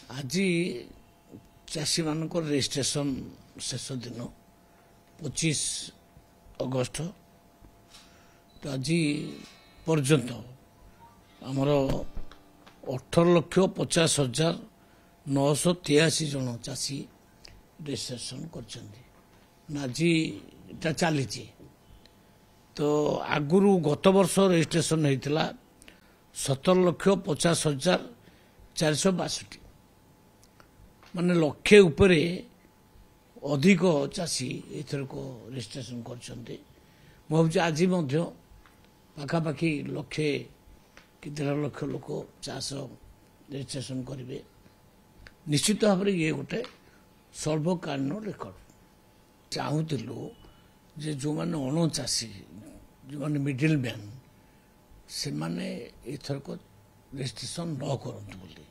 आज चाषी मान रेजिस्ट्रेशन शेष दिन 25 अगस्त तो आज पर्यंत आमर 18,50,983 जन चाषी रेजिस्ट्रेशन कर आज चली तो आगुरी गत वर्ष रेजिस्ट्रेशन होता 17,50,462 माने लक्षे उपरे अधिक चाषी एथर को रेजिस्ट्रेशन करछन्ते भावुँ आज पाखापाखि लक्षे कि 1.5 लाख लोक चाष रेजिस्ट्रेशन करेंगे। निश्चित भाव में ये गोटे सर्वकालीन रेकर्ड चाहूलु जे जो मैंने अणचाषी जो मैंने मिडिल मैन से माने एथर को रेजिस्ट्रेशन न करंतु बोली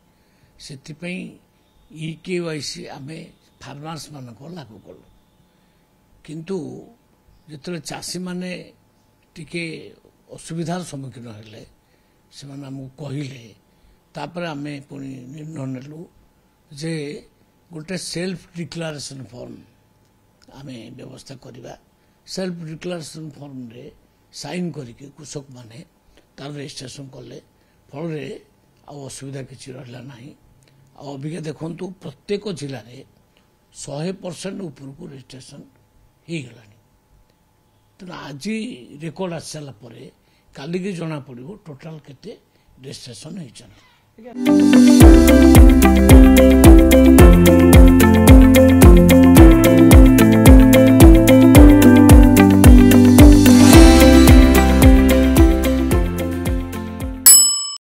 से EKYC आम फार्मर्स मान लागू कलु किंतु जिते चाषी माने टिके असुविधार सम्मुखीन हेले से आमको कहले तापर आम पुणी निर्णय नेलु जे गोटे सेल्फ डिक्लारेशन फॉर्म आम व्यवस्था करवा सेल्फ डिक्लारेशन फॉर्म रे साइन करके कृषक माने तार रेजिस्ट्रेशन कले फल असुविधा किसी रहा ना अबिका देखु प्रत्येक जिले में 100% उपरको रेजिस्ट्रेशन हो गला तेना आज रेकर्ड आसी सारा काली की जना पड़ो टोटाल केते रेजिस्ट्रेशन होइछन।